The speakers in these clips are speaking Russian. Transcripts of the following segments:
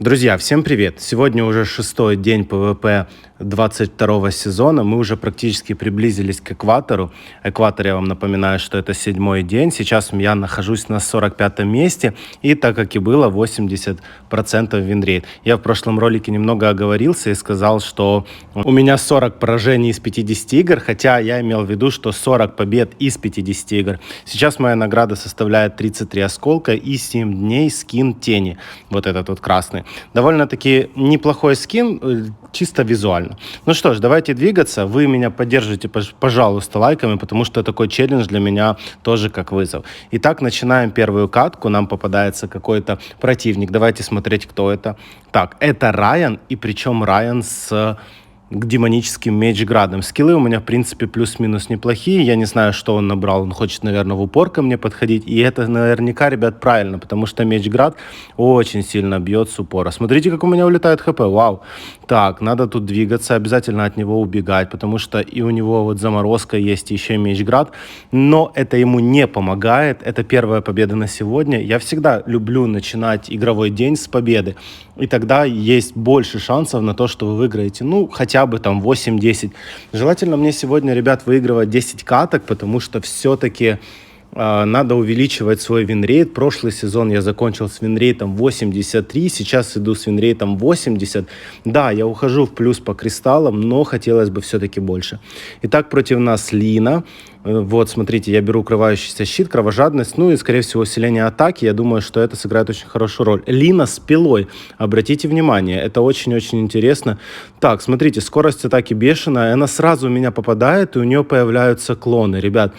Друзья, всем привет! Сегодня уже шестой день ПВП 22 сезона. Мы уже практически приблизились к экватору. Экватор, я вам напоминаю, что это седьмой день. Сейчас я нахожусь на 45-м месте. И так как и было, 80% винрейт. Я в прошлом ролике немного оговорился и сказал, что у меня 40 поражений из 50 игр. Хотя я имел в виду, что 40 побед из 50 игр. Сейчас моя награда составляет 33 осколка и 7 дней скин тени. Вот этот вот красный. Довольно-таки неплохой скин, чисто визуально. Ну что ж, давайте двигаться. Вы меня поддержите, пожалуйста, лайками, потому что такой челлендж для меня тоже как вызов. Итак, начинаем первую катку. Нам попадается какой-то противник. Давайте смотреть, кто это. Так, это Райан, и причем Райан с демоническим меч-градом. Скиллы у меня, в принципе, плюс-минус неплохие. Я не знаю, что он набрал. Он хочет, наверное, в упор ко мне подходить. И это наверняка, ребят, правильно, потому что меч-град очень сильно бьет с упора. Смотрите, как у меня улетает хп. Вау. Так, надо тут двигаться, обязательно от него убегать, потому что и у него вот заморозка есть, еще меч-град. Но это ему не помогает. Это первая победа на сегодня. Я всегда люблю начинать игровой день с победы. И тогда есть больше шансов на то, что вы выиграете, ну, хотя бы там 8-10. Желательно мне сегодня, ребят, выигрывать 10 каток, потому что все-таки надо увеличивать свой винрейт. Прошлый сезон я закончил с винрейтом 83, сейчас иду с винрейтом 80. Да, я ухожу в плюс по кристаллам, но хотелось бы все-таки больше. Итак, против нас Лина. Вот, смотрите, я беру укрывающийся щит, кровожадность, ну и, скорее всего, усиление атаки. Я думаю, что это сыграет очень хорошую роль. Лина с пилой. Обратите внимание, это очень-очень интересно. Так, смотрите, скорость атаки бешеная. Она сразу у меня попадает, и у нее появляются клоны. Ребят,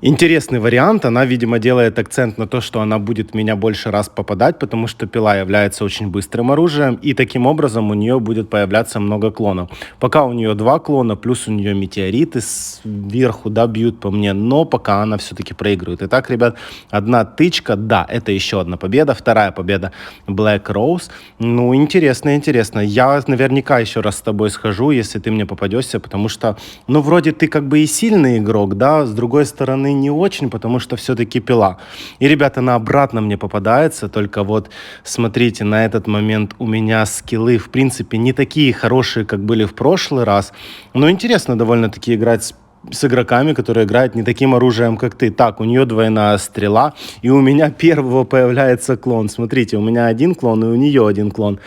интересный вариант. Она, видимо, делает акцент на то, что она будет в меня больше раз попадать, потому что пила является очень быстрым оружием, и таким образом у нее будет появляться много клонов. Пока у нее 2 клона, плюс у нее метеориты сверху, да, бьют по мне, но пока она все-таки проигрывает. Итак, ребят, одна тычка, да, это еще одна победа. Вторая победа Black Rose. Ну, интересно. Я наверняка еще раз с тобой схожу, если ты мне попадешься, потому что, ну, вроде ты как бы и сильный игрок, да, с другой стороны, не очень, потому что все-таки пила. И, ребята, она обратно мне попадается, только вот смотрите, на этот момент у меня скиллы, в принципе, не такие хорошие, как были в прошлый раз, но интересно довольно-таки играть с игроками, которые играют не таким оружием, как ты. Так, у нее двойная стрела, и у меня первого появляется клон. Смотрите, у меня один клон, и у нее один клон.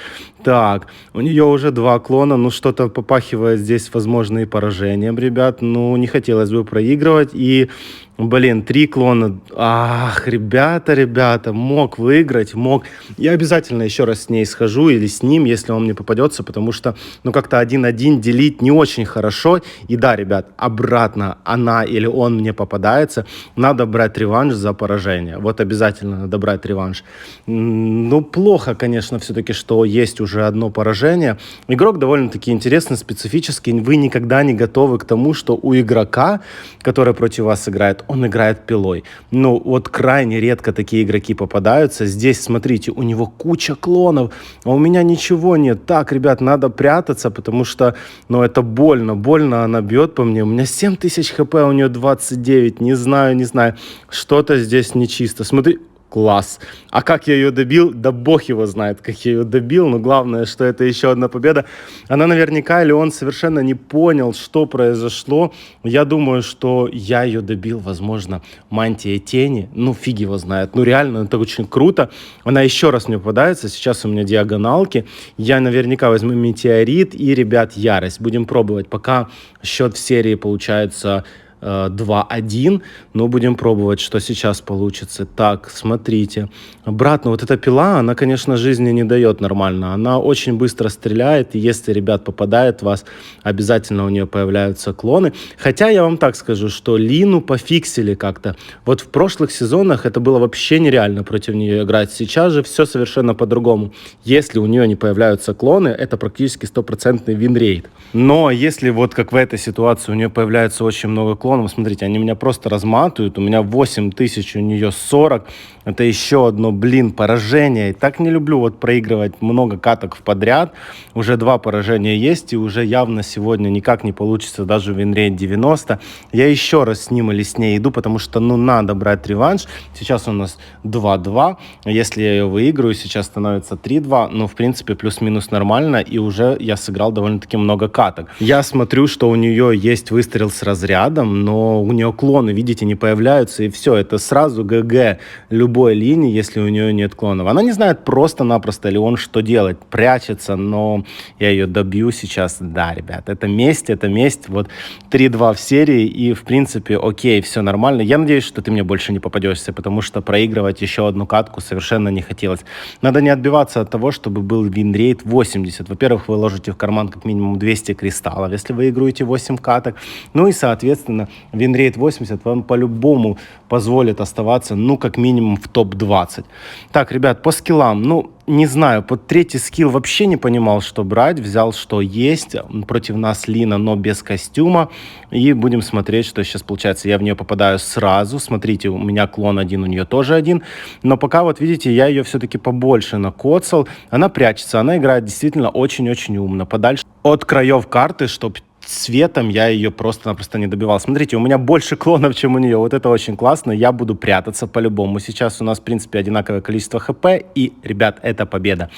Так, у нее уже 2 клона, ну что-то попахивает здесь возможные поражения, ребят. Ну, не хотелось бы проигрывать, и, блин, 3 клона. Ах, ребята, мог выиграть, мог. Я обязательно еще раз с ней схожу или с ним, если он мне попадется, потому что, ну, как-то 1-1 делить не очень хорошо. И да, ребят, обратно она или он мне попадается, надо брать реванш за поражение. Вот обязательно надо брать реванш. Ну, плохо, конечно, все-таки, что есть уже одно поражение. Игрок довольно-таки интересный, специфический. Вы никогда не готовы к тому, что у игрока, который против вас играет, он играет пилой. Ну, вот крайне редко такие игроки попадаются. Здесь, смотрите, у него куча клонов, а у меня ничего нет. Так, ребят, надо прятаться, потому что, ну, это больно она бьет по мне. У меня 7000 хп, у нее 29. Не знаю. Что-то здесь нечисто. Смотри. Класс. А как я ее добил? Да бог его знает, как я ее добил. Но главное, что это еще одна победа. Она наверняка или он совершенно не понял, что произошло. Я думаю, что я ее добил, возможно, мантия тени. Ну, фиг его знает. Ну, реально, это очень круто. Она еще раз мне попадается. Сейчас у меня диагоналки. Я наверняка возьму метеорит и, ребят, ярость. Будем пробовать. Пока счет в серии получается 2-1, но будем пробовать, что сейчас получится. Так, смотрите. Обратно, вот эта пила, она, конечно, жизни не дает нормально. Она очень быстро стреляет, и если, ребят, попадает в вас, обязательно у нее появляются клоны. Хотя я вам так скажу, что Лину пофиксили как-то. Вот в прошлых сезонах это было вообще нереально против нее играть. Сейчас же все совершенно по-другому. Если у нее не появляются клоны, это практически 100% винрейт. Но если вот как в этой ситуации у нее появляется очень много клонов, смотрите, они меня просто разматывают, у меня 8000, у нее 40, Это еще одно, поражение. И так не люблю вот проигрывать много каток в подряд. Уже 2 поражения есть, и уже явно сегодня никак не получится даже в Винрейт 90. Я еще раз с ним или с ней иду, потому что, надо брать реванш. Сейчас у нас 2-2. Если я ее выиграю, сейчас становится 3-2. Но, в принципе, плюс-минус нормально, и уже я сыграл довольно-таки много каток. Я смотрю, что у нее есть выстрел с разрядом, но у нее клоны, видите, не появляются, и все, это сразу ГГ любой линии, если у нее нет клонов. Она не знает просто-напросто, ли он что делать, прячется, но я ее добью сейчас. Да, ребят, это месть, вот 3-2 в серии, и, в принципе, окей, все нормально. Я надеюсь, что ты мне больше не попадешься, потому что проигрывать еще одну катку совершенно не хотелось. Надо не отбиваться от того, чтобы был винрейт 80. Во-первых, вы ложите в карман как минимум 200 кристаллов, если вы играете 8 каток. Ну и, соответственно, винрейт 80 вам по-любому позволит оставаться, как минимум в топ-20. Так, ребят, по скиллам, не знаю, под третий скилл вообще не понимал, что брать. Взял, что есть. Против нас Лина, но без костюма. И будем смотреть, что сейчас получается. Я в нее попадаю сразу. Смотрите, у меня клон один, у нее тоже один. Но пока, вот видите, я ее все-таки побольше накоцал. Она прячется, она играет действительно очень-очень умно. Подальше от краев карты, чтобы цветом я ее просто-напросто не добивал. Смотрите, у меня больше клонов, чем у нее. Вот это очень классно. Я буду прятаться по-любому. Сейчас у нас, в принципе, одинаковое количество хп. И, ребят, это победа.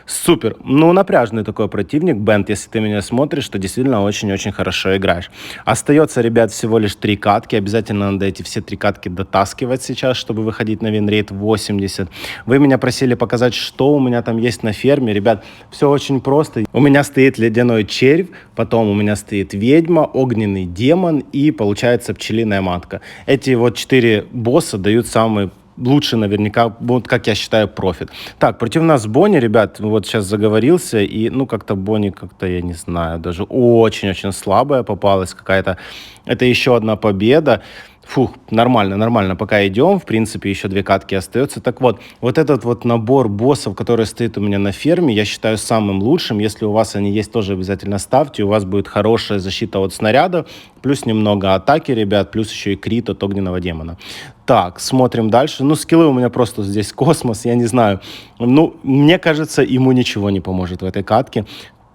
Супер. Напряжный такой противник. Бент, если ты меня смотришь, то действительно очень-очень хорошо играешь. Остается, ребят, всего лишь 3 катки. Обязательно надо эти все 3 катки дотаскивать сейчас, чтобы выходить на винрейт 80. Вы меня просили показать, что у меня там есть на ферме. Ребят, все очень просто. У меня стоит ледяной червь, потом у меня стоит ведьма, огненный демон и, получается, пчелиная матка. Эти вот 4 босса дают самый лучше наверняка, вот как я считаю, профит. Так, против нас Бонни, ребят, вот сейчас заговорился, и, как-то Бонни, я не знаю, даже очень-очень слабая попалась какая-то. Это еще одна победа. Фух, нормально, пока идем, в принципе, еще 2 катки остается. Так вот этот вот набор боссов, который стоит у меня на ферме, я считаю самым лучшим. Если у вас они есть, тоже обязательно ставьте, у вас будет хорошая защита от снаряда, плюс немного атаки, ребят, плюс еще и крит от огненного демона. Так, смотрим дальше. Скиллы у меня просто здесь космос, я не знаю. Мне кажется, ему ничего не поможет в этой катке.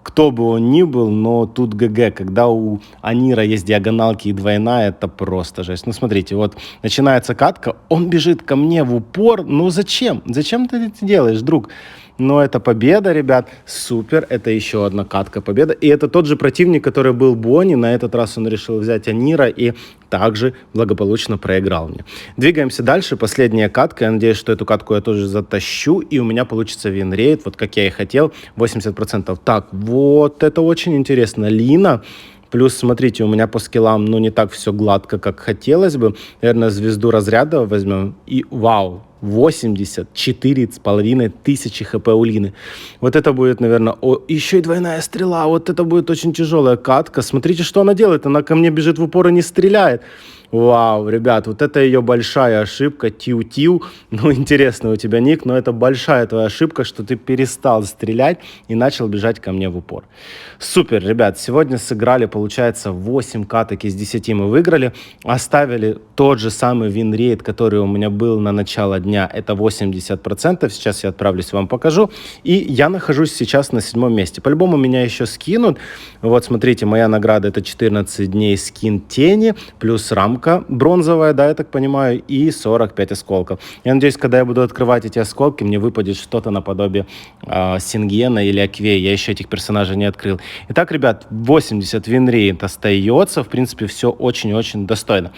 Кто бы он ни был, но тут ГГ, когда у Анира есть диагоналки и двойная, это просто жесть. Смотрите, вот начинается катка, он бежит ко мне в упор. Зачем? Зачем ты это делаешь, друг? Но это победа, ребят, супер, это еще одна катка победа. И это тот же противник, который был Бонни, на этот раз он решил взять Анира и также благополучно проиграл мне. Двигаемся дальше, последняя катка, я надеюсь, что эту катку я тоже затащу, и у меня получится винрейт, вот как я и хотел, 80%. Так, вот это очень интересно, Лина. Плюс, смотрите, у меня по скиллам, не так все гладко, как хотелось бы. Наверное, звезду разряда возьмем. И вау, 84,5 тысячи хп у Лины. Вот это будет, наверное... еще и двойная стрела. Вот это будет очень тяжелая катка. Смотрите, что она делает. Она ко мне бежит в упор и не стреляет. Вау, ребят, вот это ее большая ошибка. Тиу-тиу. Интересно у тебя ник, но это большая твоя ошибка, что ты перестал стрелять и начал бежать ко мне в упор. Супер, ребят, сегодня сыграли, получается, 8 каток из 10 мы выиграли. Оставили тот же самый винрейт, который у меня был на начало дня. Это 80%. Сейчас я отправлюсь, вам покажу. И я нахожусь сейчас на 7 месте. По-любому меня еще скинут. Вот, смотрите, моя награда — это 14 дней скин тени, плюс рамка бронзовая, да, я так понимаю, и 45 осколков. Я надеюсь, когда я буду открывать эти осколки, мне выпадет что-то наподобие Сингена или Аквея. Я еще этих персонажей не открыл. Итак, ребят, 80 винрейт остается. В принципе, все очень-очень достойно.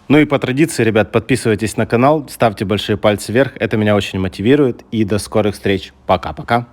И по традиции, ребят, подписывайтесь на канал, ставьте большие пальцы вверх. Это меня очень мотивирует. И до скорых встреч. Пока-пока.